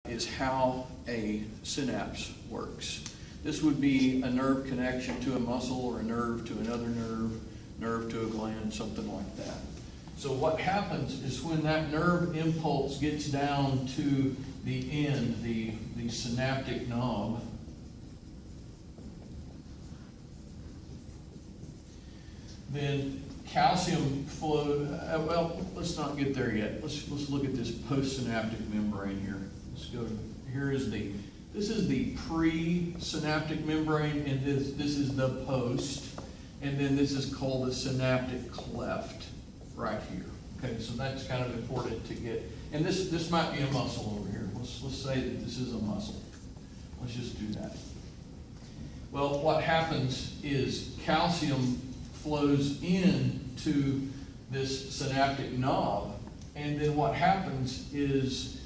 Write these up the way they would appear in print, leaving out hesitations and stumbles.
is how a synapse works. This would be a nerve connection to a muscle or a nerve to another nerve to a gland, something like that. So what happens is when that nerve impulse gets down to the end, the synaptic knob, then calcium flow, well, let's not get there yet. Let's look at this postsynaptic membrane here. Let's go, this is the pre-synaptic membrane, and this is the post, and then this is called the synaptic cleft right here. Okay, so that's kind of important to get, and this might be a muscle over here. Let's say that this is a muscle. Let's just do that. Well, what happens is calcium flows into this synaptic knob, and then what happens is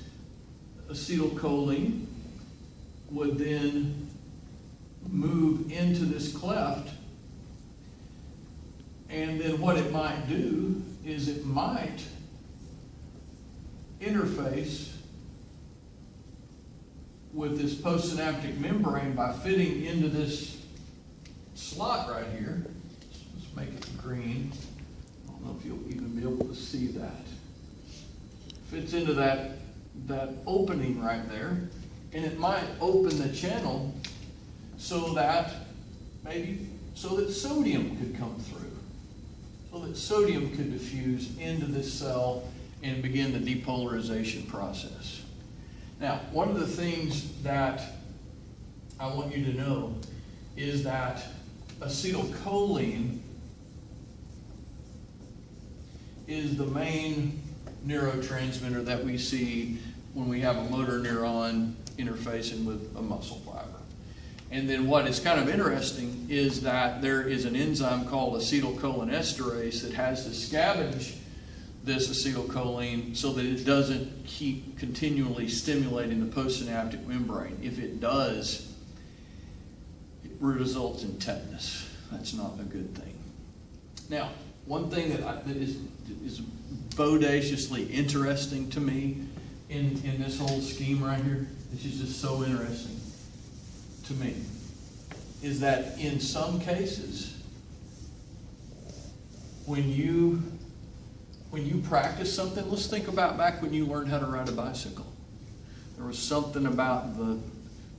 acetylcholine would then move into this cleft, and then what it might do is it might interface with this postsynaptic membrane by fitting into this slot right here. Let's make it green. I don't know if you'll even be able to see that. Fits into that opening right there, and it might open the channel so that sodium could come through, so that sodium could diffuse into this cell and begin the depolarization process. Now, one of the things that I want you to know is that acetylcholine is the main neurotransmitter that we see when we have a motor neuron interfacing with a muscle fiber. And then what is kind of interesting is that there is an enzyme called acetylcholinesterase that has to scavenge this acetylcholine so that it doesn't keep continually stimulating the postsynaptic membrane. If it does, it results in tetanus. That's not a good thing. Now, one thing that is bodaciously interesting to me in this whole scheme right here, which is just so interesting to me, is that in some cases, when you practice something, let's think about back when you learned how to ride a bicycle. There was something about the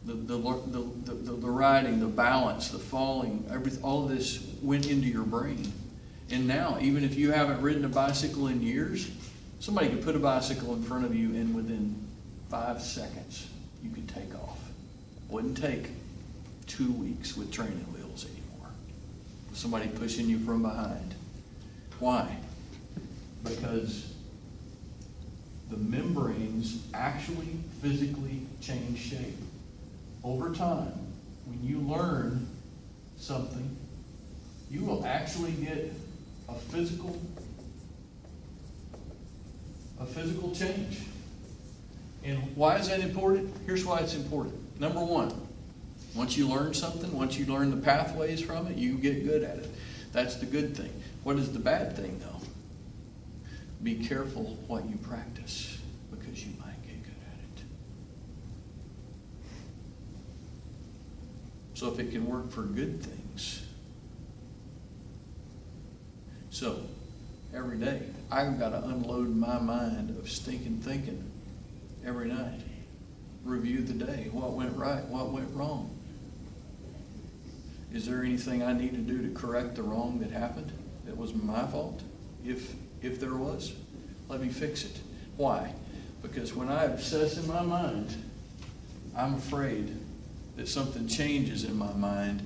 riding, the balance, the falling, all of this went into your brain. And now, even if you haven't ridden a bicycle in years, somebody could put a bicycle in front of you and within 5 seconds, you could take off. Wouldn't take 2 weeks with training wheels anymore. Somebody pushing you from behind. Why? Because the membranes actually physically change shape. Over time, when you learn something, you will actually get a physical change. And why is that important? Here's why it's important. Number one, once you learn something, once you learn the pathways from it, you get good at it. That's the good thing. What is the bad thing, though? Be careful what you practice, because you might get good at it. So if it can work for good things. So every day, I've got to unload my mind of stinking thinking every night. Review the day. What went right? What went wrong? Is there anything I need to do to correct the wrong that happened that was my fault? If there was, let me fix it. Why? Because when I obsess in my mind, I'm afraid that something changes in my mind,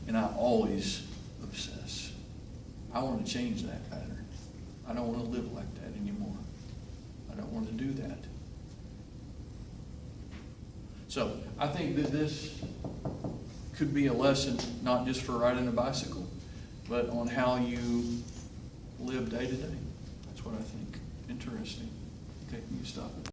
and I always obsess. I want to change that pattern. I don't want to live like that anymore. I don't want to do that. So I think that this could be a lesson, not just for riding a bicycle, but on how you live day to day. That's what I think. Interesting. Okay, you stop it.